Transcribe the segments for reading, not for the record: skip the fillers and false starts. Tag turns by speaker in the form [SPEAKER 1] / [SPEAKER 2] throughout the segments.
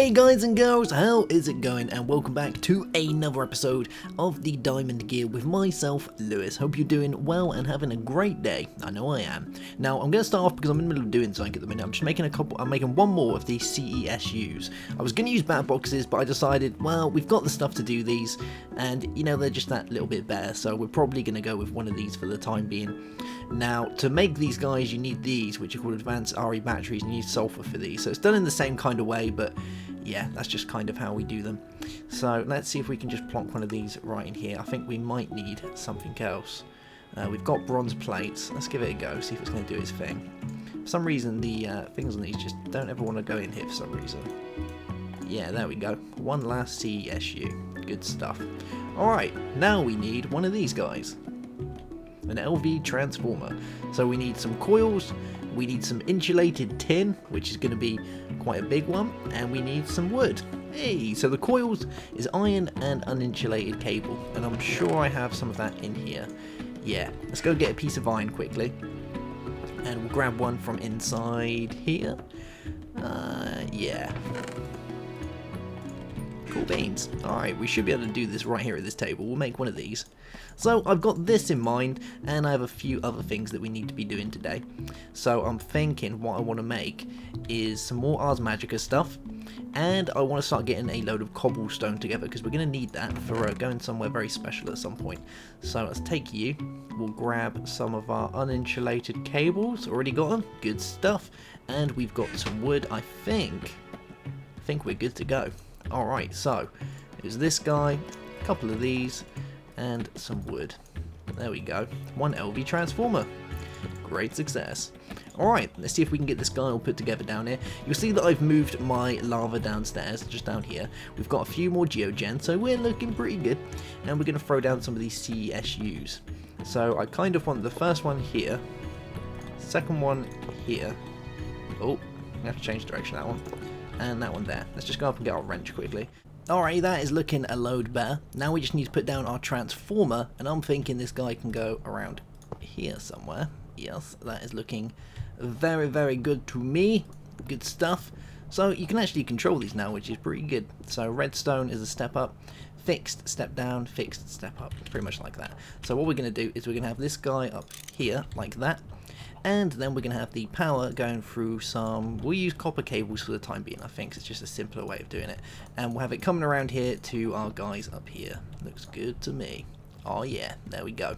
[SPEAKER 1] Hey guys and girls, how is it going? And welcome back to another episode of the Diamond Gear with myself, Lewis. Hope you're doing well and having a great day. I know I am. Now I'm going to start off because I'm in the middle of doing something at the minute. I'm just making I'm making one more of these CESUs. I was going to use bat boxes, but I decided, well, we've got the stuff to do these, and you know, they're just that little bit better. So we're probably going to go with one of these for the time being. Now, to make these guys, you need these, which are called advanced RE batteries, and you need sulfur for these. So it's done in the same kind of way, but yeah, that's just kind of how we do them. So let's see if we can just plonk one of these right in here. I think we might need something else. We've got bronze plates. Let's give it a go, see if it's going to do its thing. For some reason, the things on these just don't ever want to go in here for some reason. Yeah, there we go. One last CESU. Good stuff. Alright, now we need one of these guys. An LV transformer. So we need some coils, we need some insulated tin, which is going to be quite a big one, and we need some wood. Hey, so the coils is iron and uninsulated cable, and I'm sure I have some of that in here. Yeah, let's go get a piece of iron quickly, and we'll grab one from inside here. Yeah. Cool beans. Alright, we should be able to do this right here at this table. We'll make one of these. So I've got this in mind, and I have a few other things that we need to be doing today. So I'm thinking what I want to make is some more Ars Magica stuff, and I want to start getting a load of cobblestone together, because we're going to need that for going somewhere very special at some point. So let's take you. We'll grab some of our uninsulated cables. Already got them. Good stuff. And we've got some wood. I think we're good to go. Alright, so there's this guy, a couple of these, and some wood. There we go. One LV transformer. Great success. Alright, let's see if we can get this guy all put together down here. You'll see that I've moved my lava downstairs, just down here. We've got a few more geogen, so we're looking pretty good. And we're going to throw down some of these CESUs. So I kind of want the first one here, second one here. Oh, I have to change direction that one. And that one there. Let's just go up and get our wrench quickly. Alright, that is looking a load better. Now we just need to put down our transformer, and I'm thinking this guy can go around here somewhere. Yes, that is looking very, very good to me. Good stuff. So you can actually control these now, which is pretty good. So redstone is a step up, fixed, step down, fixed, step up. Pretty much like that. So what we're going to do is we're going to have this guy up here, like that. And then we're going to have the power going through some, we'll use copper cables for the time being, I think. It's just a simpler way of doing it. And we'll have it coming around here to our guys up here. Looks good to me. Oh yeah, there we go.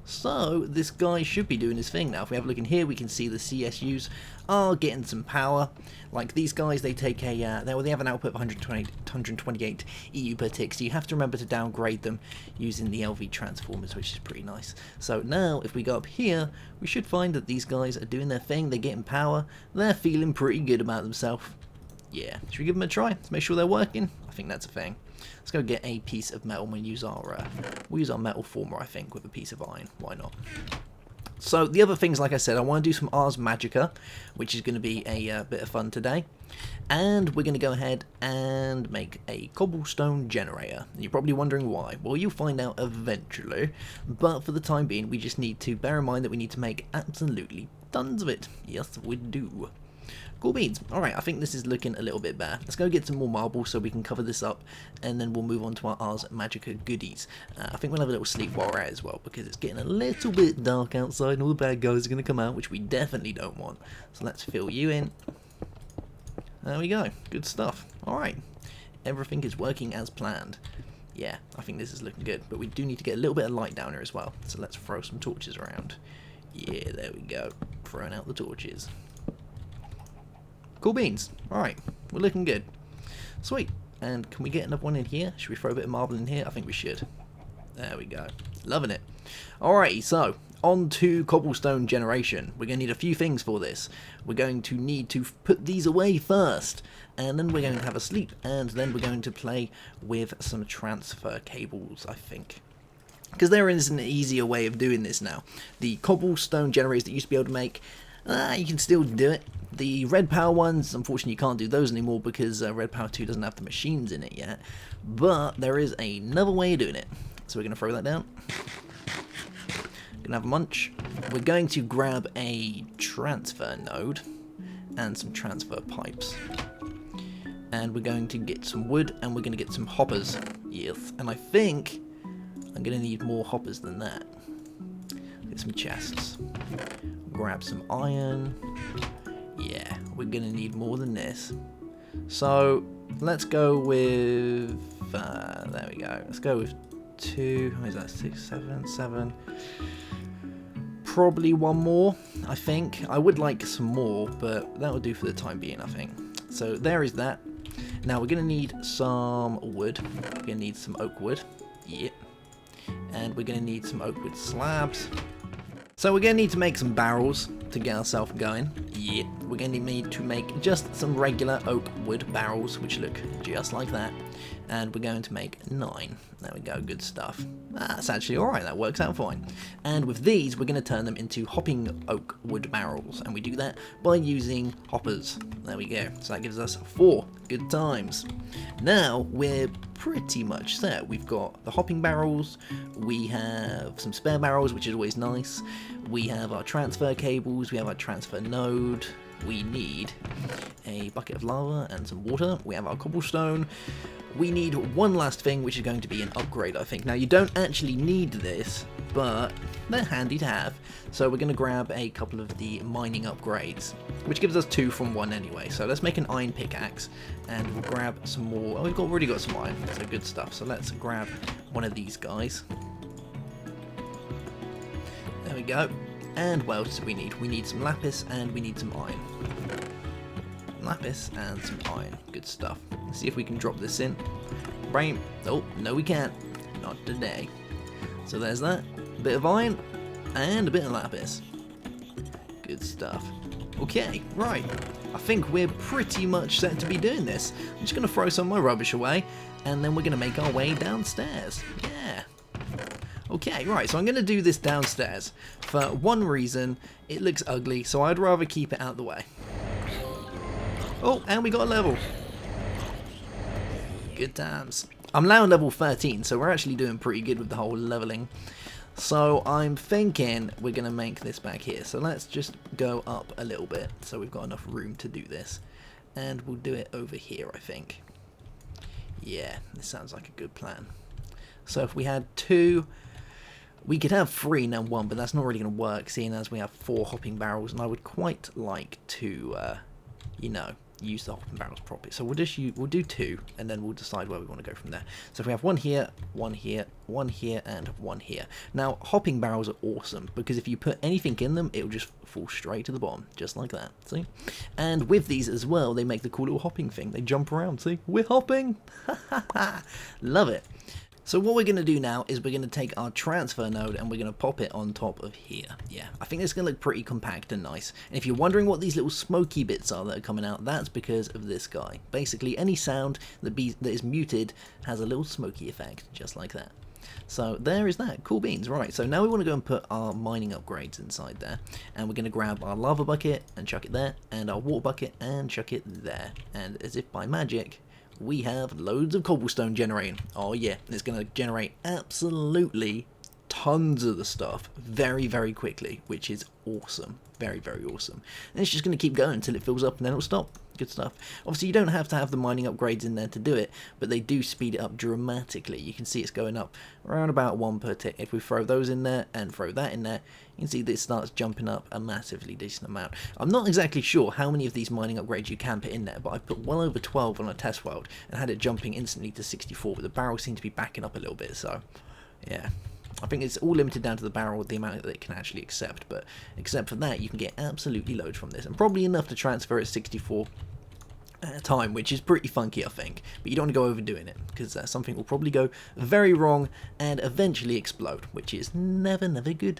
[SPEAKER 1] So this guy should be doing his thing now. If we have a look in here, we can see the CSUs are getting some power. Like these guys, they take a they have an output of 128 EU per tick, so you have to remember to downgrade them using the LV transformers, which is pretty nice. So now if we go up here, we should find that these guys are doing their thing. They're getting power. They're feeling pretty good about themselves. Yeah, should we give them a try? Let's make sure they're working. I think that's a thing. Let's go get a piece of metal and we'll use our metal former, I think, with a piece of iron. Why not? So the other things, like I said, I want to do some Ars Magica, which is going to be a bit of fun today. And we're going to go ahead and make a cobblestone generator. You're probably wondering why. Well, you'll find out eventually. But for the time being, we just need to bear in mind that we need to make absolutely tons of it. Yes, we do. Cool beans. Alright, I think this is looking a little bit better. Let's go get some more marble so we can cover this up, and then we'll move on to our Ars Magica goodies. I think we'll have a little sleep while we're at it as well, because it's getting a little bit dark outside and all the bad guys are going to come out, which we definitely don't want. So let's fill you in. There we go. Good stuff. Alright. Everything is working as planned. Yeah, I think this is looking good, but we do need to get a little bit of light down here as well. So let's throw some torches around. Yeah, there we go. Throwing out the torches. Cool beans. Alright, we're looking good. Sweet. And can we get another one in here? Should we throw a bit of marble in here? I think we should. There we go. Loving it. Alrighty, so on to cobblestone generation. We're going to need a few things for this. We're going to need to put these away first, and then we're going to have a sleep, and then we're going to play with some transfer cables, I think. Because there is an easier way of doing this now. The cobblestone generators that you used to be able to make, you can still do it. The Red Power ones, unfortunately you can't do those anymore because Red Power 2 doesn't have the machines in it yet. But there is another way of doing it. So we're going to throw that down. Going to have a munch. We're going to grab a transfer node and some transfer pipes. and we're going to get some wood, and we're going to get some hoppers. Yes, and I think I'm going to need more hoppers than that. Get some chests. Grab some iron. Yeah, we're going to need more than this. So let's go with, there we go. Let's go with 2, what is that, 6, 7, 7. Probably one more, I think. I would like some more, but that will do for the time being, I think. So there is that. Now we're going to need some wood. We're going to need some oak wood. Yep. And we're going to need some oak wood slabs. So we're going to need to make some barrels to get ourselves going. Yeah, we're going to need to make just some regular oak wood barrels, which look just like that. And we're going to make 9. There we go, good stuff. That's actually alright, that works out fine. And with these, we're going to turn them into hopping oak wood barrels. And we do that by using hoppers. There we go. So that gives us 4 good times. Now, we're pretty much set. We've got the hopping barrels, we have some spare barrels, which is always nice. We have our transfer cables, we have our transfer node. We need a bucket of lava and some water. We have our cobblestone. We need one last thing, which is going to be an upgrade, I think. Now, you don't actually need this, but they're handy to have. So we're going to grab a couple of the mining upgrades, which gives us 2 from 1 anyway. So let's make an iron pickaxe, and we'll grab some more. Oh, we've already got some iron, so good stuff. So let's grab one of these guys. There we go. And what else do we need? We need some lapis, and we need some iron. Lapis and some iron. Good stuff. Let's see if we can drop this in. Brain. Oh, no we can't. Not today. So there's that. A bit of iron and a bit of lapis. Good stuff. Okay, right. I think we're pretty much set to be doing this. I'm just going to throw some of my rubbish away, and then we're going to make our way downstairs. Yeah. Okay, right, so I'm going to do this downstairs. For one reason, it looks ugly, so I'd rather keep it out the way. Oh, and we got a level. Good times. I'm now level 13, so we're actually doing pretty good with the whole leveling. So I'm thinking we're going to make this back here. So let's just go up a little bit, so we've got enough room to do this. And we'll do it over here, I think. Yeah, this sounds like a good plan. So if we had 2... we could have 3 and then 1, but that's not really going to work, seeing as we have 4 hopping barrels, and I would quite like to, you know, use the hopping barrels properly. So we'll do 2, and then we'll decide where we want to go from there. So if we have 1 here, 1 here, 1 here, and 1 here. Now, hopping barrels are awesome, because if you put anything in them, it'll just fall straight to the bottom, just like that, see? And with these as well, they make the cool little hopping thing. They jump around, see? We're hopping! Love it! So what we're going to do now is we're going to take our transfer node and we're going to pop it on top of here. Yeah, I think it's going to look pretty compact and nice. And if you're wondering what these little smoky bits are that are coming out, that's because of this guy. Basically, any sound that is muted has a little smoky effect, just like that. So there is that. Cool beans. Right, so now we want to go and put our mining upgrades inside there. And we're going to grab our lava bucket and chuck it there, and our water bucket and chuck it there. And as if by magic, we have loads of cobblestone generating. Oh yeah, it's going to generate absolutely tons of the stuff very, very quickly, which is awesome. Very, very awesome. And it's just going to keep going until it fills up and then it'll stop. Good stuff. Obviously, you don't have to have the mining upgrades in there to do it, but they do speed it up dramatically. You can see it's going up around about 1 per tick. If we throw those in there and throw that in there, you can see this starts jumping up a massively decent amount. I'm not exactly sure how many of these mining upgrades you can put in there, but I put well over 12 on a test world and had it jumping instantly to 64, but the barrel seemed to be backing up a little bit, so yeah. I think it's all limited down to the barrel, the amount that it can actually accept, but except for that, you can get absolutely loads from this, and probably enough to transfer at 64 at a time, which is pretty funky, I think, but you don't want to go overdoing it, because something will probably go very wrong and eventually explode, which is never, never good.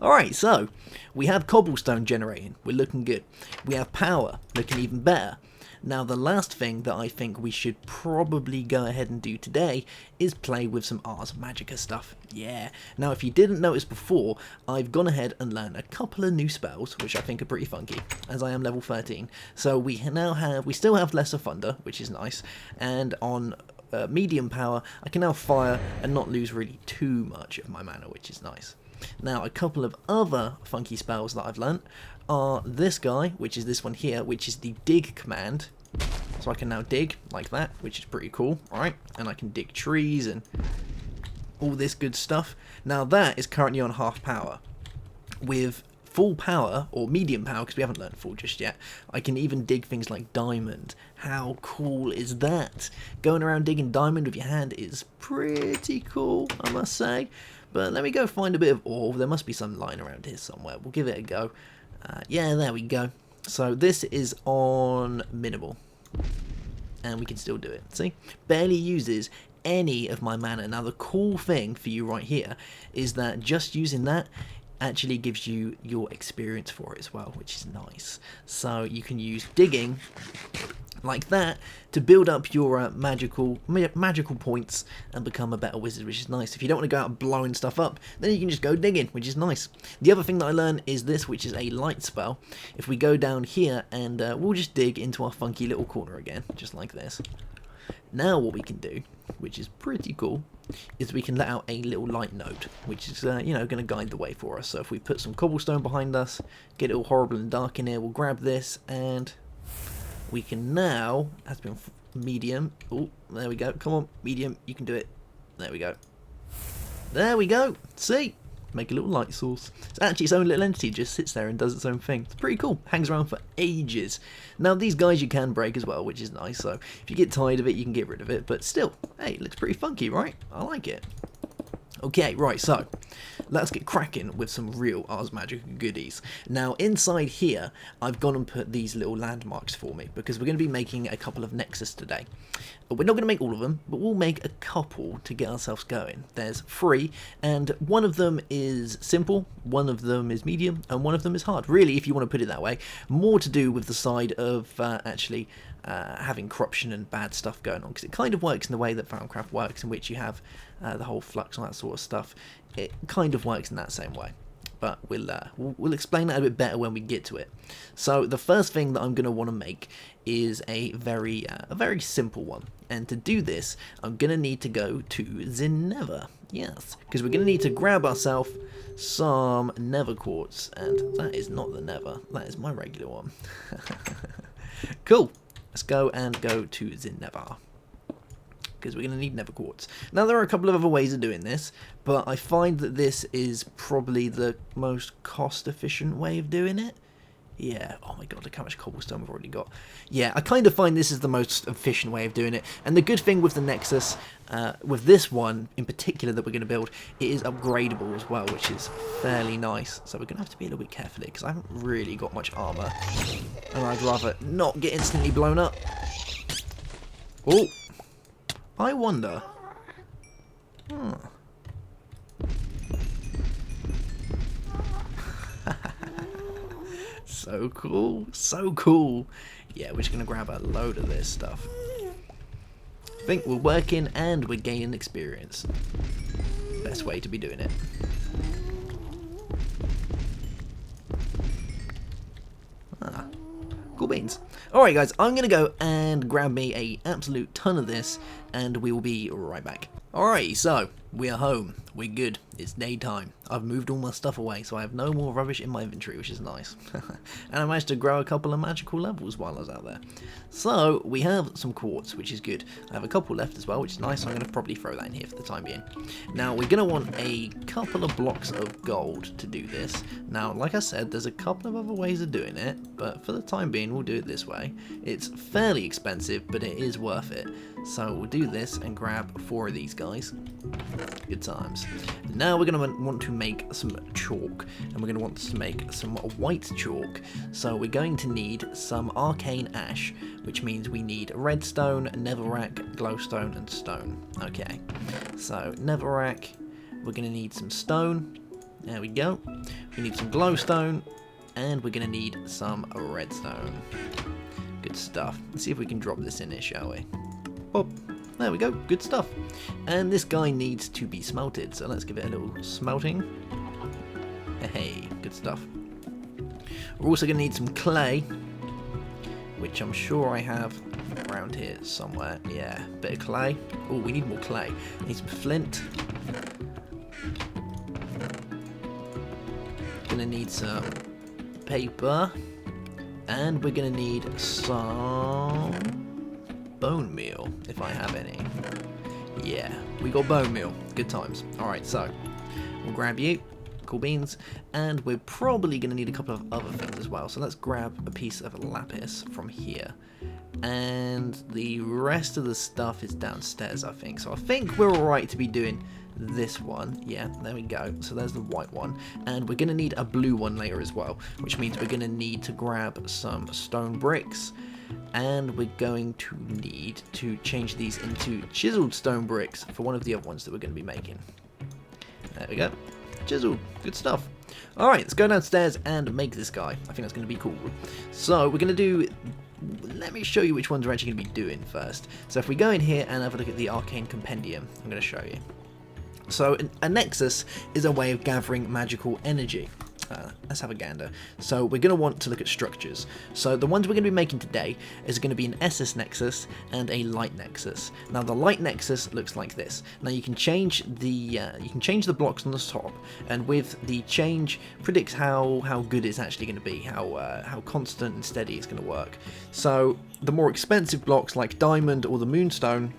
[SPEAKER 1] Alright, so we have cobblestone generating, we're looking good. We have power, looking even better. Now, the last thing that I think we should probably go ahead and do today is play with some Ars Magica stuff. Yeah. Now, if you didn't notice before, I've gone ahead and learned a couple of new spells, which I think are pretty funky, as I am level 13. So we still have Lesser Thunder, which is nice, and on medium power, I can now fire and not lose really too much of my mana, which is nice. Now, a couple of other funky spells that I've learnt are this guy, which is this one here, which is the dig command. So I can now dig like that, which is pretty cool, right? And I can dig trees and all this good stuff. Now that is currently on half power. With full power, or medium power, because we haven't learned full just yet, I can even dig things like diamond. How cool is that? Going around digging diamond with your hand is pretty cool, I must say. But let me go find a bit of ore. There must be some lying around here somewhere. We'll give it a go. Yeah, there we go. So this is on minimal. And we can still do it. See? Barely uses any of my mana. Now the cool thing for you right here is that just using that actually gives you your experience for it as well, which is nice. So you can use digging like that to build up your magical points and become a better wizard, which is nice. If you don't want to go out and blowing stuff up, then you can just go digging, which is nice. The other thing that I learned is this, which is a light spell. If we go down here and we'll just dig into our funky little corner again, just like this. Now what we can do, which is pretty cool, is we can let out a little light node, which is, you know, going to guide the way for us. So if we put some cobblestone behind us, get it all horrible and dark in here, we'll grab this, and we can now, has been medium, oh, there we go, come on, medium, you can do it, there we go. There we go, see? Make a little light source. It's actually its own little entity, just sits there and does its own thing. It's pretty cool. Hangs around for ages. Now these guys you can break as well, which is nice. So if you get tired of it, you can get rid of it. But still, hey, it looks pretty funky, right? I like it. Okay, right, so let's get cracking with some real Ars Magica goodies. Now, inside here, I've gone and put these little landmarks for me, because we're going to be making a couple of Nexus today. We're not going to make all of them, but we'll make a couple to get ourselves going. There's 3, and one of them is simple, one of them is medium, and one of them is hard. Really, if you want to put it that way, more to do with the side of actually having corruption and bad stuff going on, because it kind of works in the way that Farmcraft works, in which you have the whole flux and that sort of stuff. It kind of works in that same way, but we'll explain that a bit better when we get to it. So the first thing that I'm going to want to make is a very simple one, and to do this I'm going to need to go to the Nether. Yes, because we're going to need to grab ourselves some Nether quartz, and that is not the Nether, that is my regular one. Cool. Let's go to the Nether, because we're going to need Nether quartz. Now there are a couple of other ways of doing this, but I find that this is probably the most cost efficient way of doing it. Yeah, oh my god, look how much cobblestone we've already got. Yeah, I kind of find this is the most efficient way of doing it. And the good thing with the Nexus, with this one in particular that we're going to build, it is upgradable as well, which is fairly nice. So we're going to have to be a little bit careful here, because I haven't really got much armour. And I'd rather not get instantly blown up. Oh, I wonder. So cool, so cool. Yeah, we're just going to grab a load of this stuff. I think we're working and we're gaining experience. Best way to be doing it. Cool beans. Alright guys, I'm going to go and grab me a absolute ton of this, and we will be right back. Alright, so we are home. We're good. It's daytime. I've moved all my stuff away, so I have no more rubbish in my inventory, which is nice. And I managed to grow a couple of magical levels while I was out there. So we have some quartz, which is good. I have a couple left as well, which is nice. So I'm going to probably throw that in here for the time being. Now we're going to want a couple of blocks of gold to do this. Now, like I said, there's a couple of other ways of doing it, but for the time being, we'll do it this way. It's fairly expensive, but it is worth it. So we'll do this and grab 4 of these guys. Good times. Now we're going to want to make some chalk, and we're going to want to make some white chalk. So we're going to need some arcane ash, which means we need redstone, netherrack, glowstone, and stone. Okay, so netherrack, we're going to need some stone. There we go. We need some glowstone, and we're going to need some redstone. Good stuff. Let's see if we can drop this in here, shall we? Oh, there we go, good stuff. And this guy needs to be smelted, so let's give it a little smelting. Hey, good stuff. We're also going to need some clay, which I'm sure I have around here somewhere. Yeah, bit of clay. Oh, we need more clay. Need some flint. Gonna need some paper. And we're gonna need some bone meal, if I have any. Yeah, we got bone meal. Good times. Alright, so we'll grab you. Cool beans. And we're probably going to need a couple of other things as well. So let's grab a piece of lapis from here. And the rest of the stuff is downstairs, I think. So I think we're alright to be doing this one. Yeah, there we go. So there's the white one. And we're going to need a blue one later as well, which means we're going to need to grab some stone bricks. And we're going to need to change these into chiseled stone bricks for one of the other ones that we're going to be making. There we go. Chiseled. Good stuff. Alright, let's go downstairs and make this guy. I think that's going to be cool. So we're going to do... Let me show you which ones we're actually going to be doing first. So if we go in here and have a look at the Arcane Compendium, I'm going to show you. So a Nexus is a way of gathering magical energy. Let's have a gander. So we're going to want to look at structures. So the ones we're going to be making today is going to be an SS Nexus and a Light Nexus. Now the Light Nexus looks like this. Now you can change the blocks on the top, and with the change predicts how good it's actually going to be, how constant and steady it's going to work. So the more expensive blocks like Diamond or the Moonstone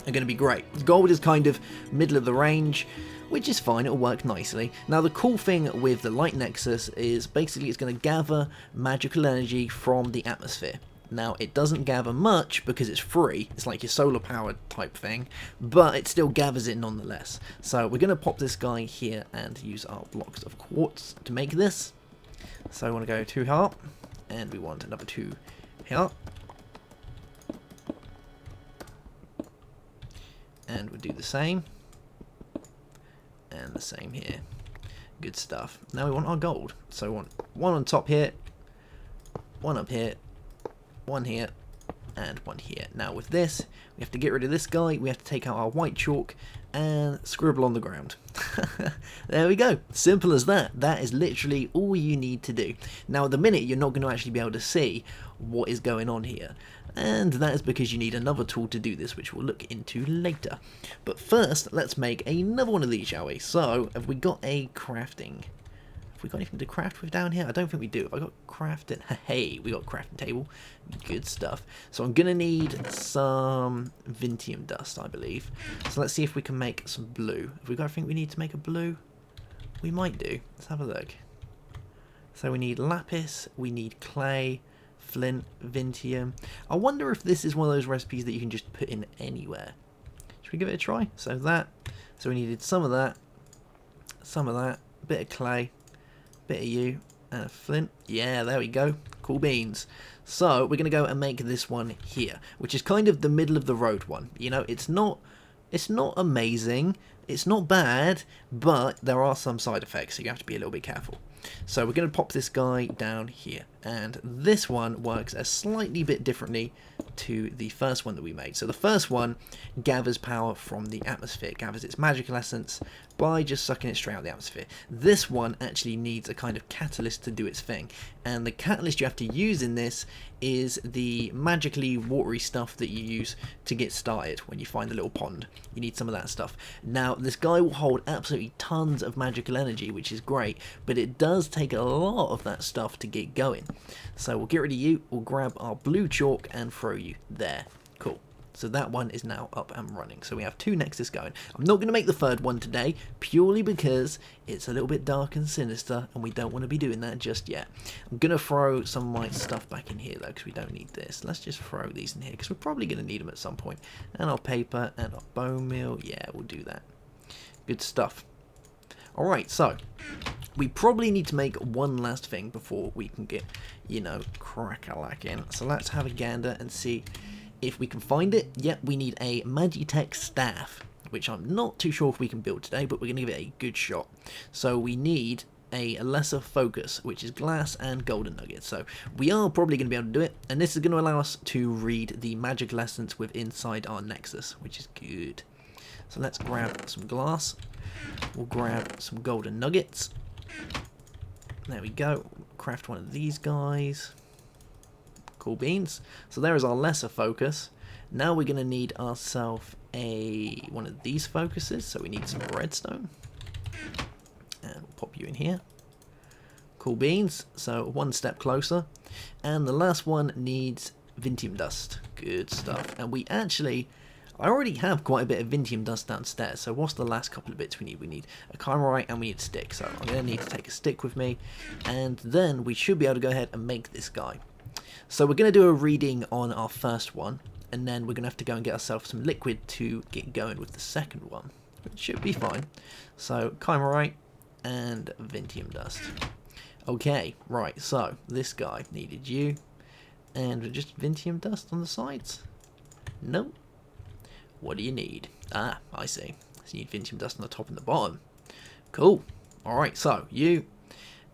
[SPEAKER 1] are going to be great. Gold is kind of middle of the range, which is fine, it'll work nicely. Now the cool thing with the Light Nexus is basically it's going to gather magical energy from the atmosphere. Now it doesn't gather much because it's free, it's like your solar powered type thing, but it still gathers it nonetheless. So we're going to pop this guy here and use our blocks of quartz to make this. So I want to go 2 here, and we want another 2 here. And we'll do the same. And the same here. Good stuff. Now we want our gold. So we want one on top here, one up here, one here, and one here. Now with this, we have to get rid of this guy. We have to take out our white chalk and scribble on the ground. There we go. Simple as that. That is literally all you need to do. Now at the minute, you're not going to actually be able to see what is going on here. And that is because you need another tool to do this, which we'll look into later. But first, let's make another one of these, shall we? So, have we got a crafting? Have we got anything to craft with down here? I don't think we do. Have I got crafting? Hey, we got a crafting table. Good stuff. So I'm going to need some Vintium dust, I believe. So let's see if we can make some blue. Have we got everything we need to make a blue? We might do. Let's have a look. So we need lapis, we need clay, flint, Vintium. I wonder if this is one of those recipes that you can just put in anywhere. Should we give it a try? So we needed some of that, a bit of clay, bit of you, and a flint. Yeah, there we go. Cool beans. So we're going to go and make this one here, which is kind of the middle of the road one. You know, it's not amazing, it's not bad, but there are some side effects, so you have to be a little bit careful. So we're going to pop this guy down here, and this one works a slightly bit differently to the first one that we made. So the first one gathers power from the atmosphere, it gathers its magical essence by just sucking it straight out of the atmosphere. This one actually needs a kind of catalyst to do its thing, and the catalyst you have to use in this is the magically watery stuff that you use to get started when you find the little pond. You need some of that stuff. Now this guy will hold absolutely tons of magical energy, which is great, but it does take a lot of that stuff to get going. So we'll get rid of you, we'll grab our blue chalk and throw you there. Cool. So that one is now up and running. So we have 2 Nexus going. I'm not going to make the third one today, purely because it's a little bit dark and sinister, and we don't want to be doing that just yet. I'm going to throw some of my stuff back in here, though, because we don't need this. Let's just throw these in here, because we're probably going to need them at some point. And our paper and our bone meal. Yeah, we'll do that. Good stuff. Alright, so we probably need to make one last thing before we can get, you know, crack-a-lacking. So let's have a gander and see if we can find it. Yep, we need a Magitech staff, which I'm not too sure if we can build today, but we're going to give it a good shot. So we need a lesser focus, which is glass and golden nuggets. So we are probably going to be able to do it, and this is going to allow us to read the magical essence with inside our Nexus, which is good. So let's grab some glass. We'll grab some golden nuggets. There we go. Craft one of these guys. Cool beans. So there is our lesser focus. Now we're going to need ourselves one of these focuses. So we need some redstone. And we'll pop you in here. Cool beans. So one step closer. And the last one needs Vintium dust. Good stuff. And we actually... I already have quite a bit of Vintium dust downstairs, so what's the last couple of bits we need? We need a Chimerite and we need a stick, so I'm going to need to take a stick with me, and then we should be able to go ahead and make this guy. So we're going to do a reading on our first one, and then we're going to have to go and get ourselves some liquid to get going with the second one, which should be fine. So Chimerite and Vintium dust. Okay, right, so this guy needed you, and just Vintium dust on the sides? Nope. What do you need? Ah, I see. So you need Vintium dust on the top and the bottom. Cool. Alright, so you,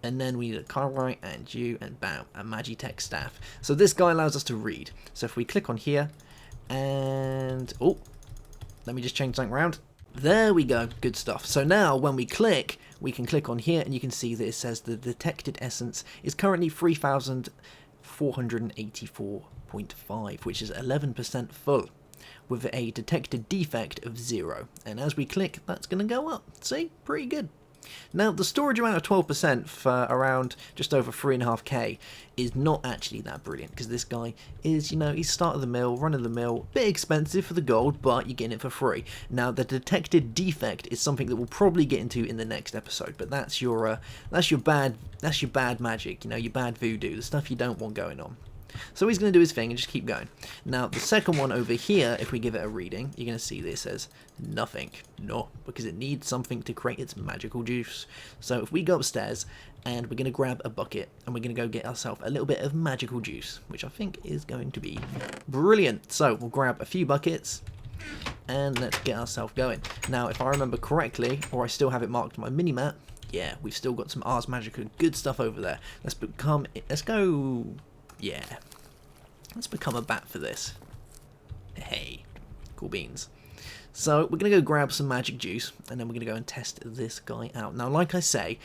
[SPEAKER 1] and then we need a Chimerite and you, and bam, a Magitech staff. So this guy allows us to read. So if we click on here, and, oh, let me just change something around. There we go, good stuff. So now when we can click on here and you can see that it says the detected essence is currently 3,484.5, which is 11% full, with a detected defect of 0. And as we click, that's going to go up. See? Pretty good. Now, the storage amount of 12% for around just over 3.5k is not actually that brilliant, because this guy is, you know, he's start of the mill, run of the mill, bit expensive for the gold, but you're getting it for free. Now, the detected defect is something that we'll probably get into in the next episode, but that's your bad magic, you know, your bad voodoo, the stuff you don't want going on. So he's going to do his thing and just keep going. Now, the second one over here, if we give it a reading, you're going to see this says nothing. No, because it needs something to create its magical juice. So if we go upstairs, and we're going to grab a bucket, and we're going to go get ourselves a little bit of magical juice, which I think is going to be brilliant. So we'll grab a few buckets, and let's get ourselves going. Now, if I remember correctly, or I still have it marked on my mini-map, yeah, we've still got some Ars Magica good stuff over there. Let's go... Yeah, let's become a bat for this. Hey, cool beans. So we're going to go grab some magic juice, and then we're going to go and test this guy out. Now, like I say,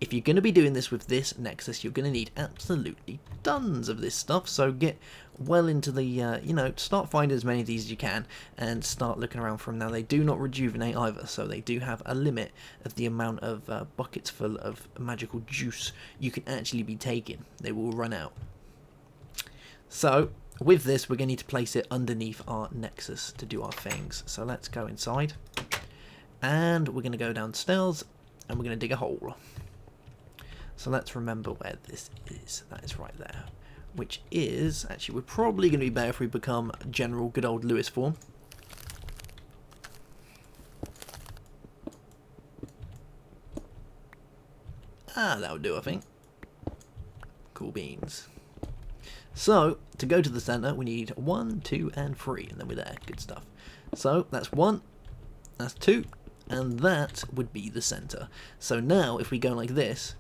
[SPEAKER 1] if you're going to be doing this with this Nexus, you're going to need absolutely tons of this stuff. So get well into the, you know, start finding as many of these as you can, and start looking around for them. Now, they do not rejuvenate either, so they do have a limit of the amount of buckets full of magical juice you can actually be taking. They will run out. So, with this, we're going to need to place it underneath our Nexus to do our things. So let's go inside, and we're going to go downstairs, and we're going to dig a hole. So let's remember where this is. That is right there. Which is, actually, we're probably going to be better if we become General good old Lewis form. Ah, that'll do, I think. Cool beans. So, to go to the centre, we need 1, 2, and 3, and then we're there. Good stuff. So, that's 1, that's 2, and that would be the centre. So now, if we go like this,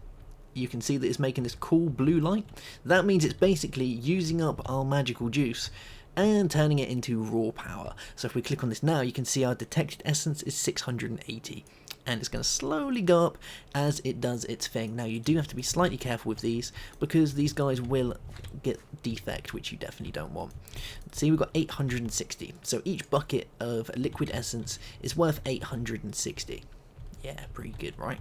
[SPEAKER 1] you can see that it's making this cool blue light. That means it's basically using up our magical juice and turning it into raw power. So if we click on this now, you can see our detected essence is 680. And it's going to slowly go up as it does its thing. Now, you do have to be slightly careful with these, because these guys will get defect, which you definitely don't want. See, we've got 860. So each bucket of liquid essence is worth 860. Yeah, pretty good, right?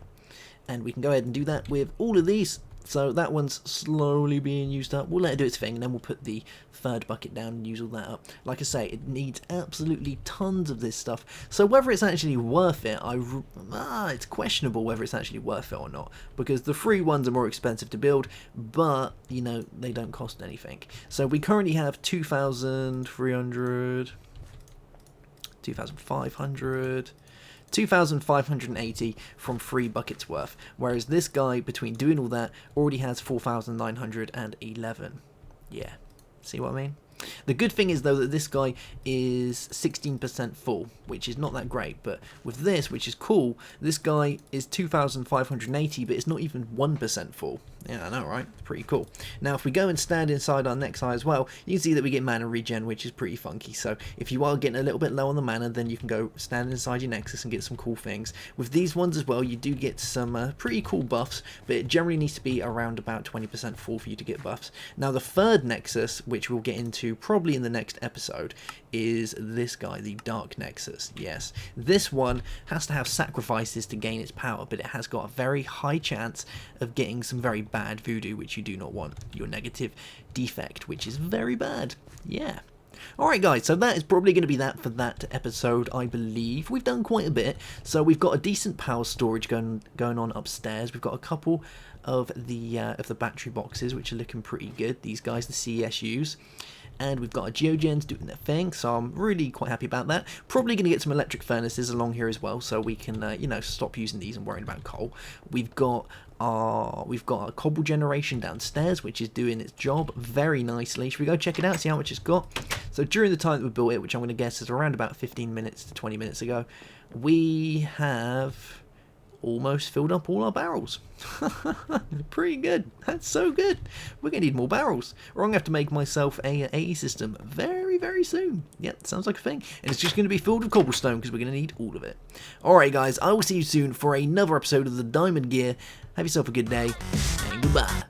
[SPEAKER 1] And we can go ahead and do that with all of these. So that one's slowly being used up. We'll let it do its thing, and then we'll put the third bucket down and use all that up. Like I say, it needs absolutely tons of this stuff. So whether it's actually worth it, it's questionable whether it's actually worth it or not. Because the free ones are more expensive to build, but, you know, they don't cost anything. So we currently have 2,300, 2,500... 2,580 from 3 buckets worth, whereas this guy, between doing all that, already has 4,911. Yeah, see what I mean? The good thing is, though, that this guy is 16% full, which is not that great, but with this, which is cool, this guy is 2,580, but it's not even 1% full. Yeah, I know, right? Pretty cool. Now, if we go and stand inside our next eye as well, you can see that we get mana regen, which is pretty funky. So if you are getting a little bit low on the mana, then you can go stand inside your Nexus and get some cool things. With these ones as well, you do get some pretty cool buffs, but it generally needs to be around about 20% full for you to get buffs. Now, the third Nexus, which we'll get into probably in the next episode, is this guy, the Dark Nexus. Yes, this one has to have sacrifices to gain its power, but it has got a very high chance of getting some very bad voodoo, which you do not want. Your negative defect, which is very bad. Yeah. Alright guys, so that is probably going to be that for that episode, I believe. We've done quite a bit. So we've got a decent power storage going on upstairs. We've got a couple of the battery boxes, which are looking pretty good. These guys, the CSUs. And we've got our geogens doing their thing, so I'm really quite happy about that. Probably going to get some electric furnaces along here as well, so we can, you know, stop using these and worrying about coal. We've got a cobble generation downstairs, which is doing its job very nicely. Should we go check it out, see how much it's got? So during the time that we built it, which I'm going to guess is around about 15 minutes to 20 minutes ago, we have almost filled up all our barrels. Pretty good. That's so good. We're going to need more barrels. Or I'm going to have to make myself a AE system very, very soon. Yep, sounds like a thing. And it's just going to be filled with cobblestone because we're going to need all of it. Alright guys, I will see you soon for another episode of the Diamond Gear. Have yourself a good day, and goodbye.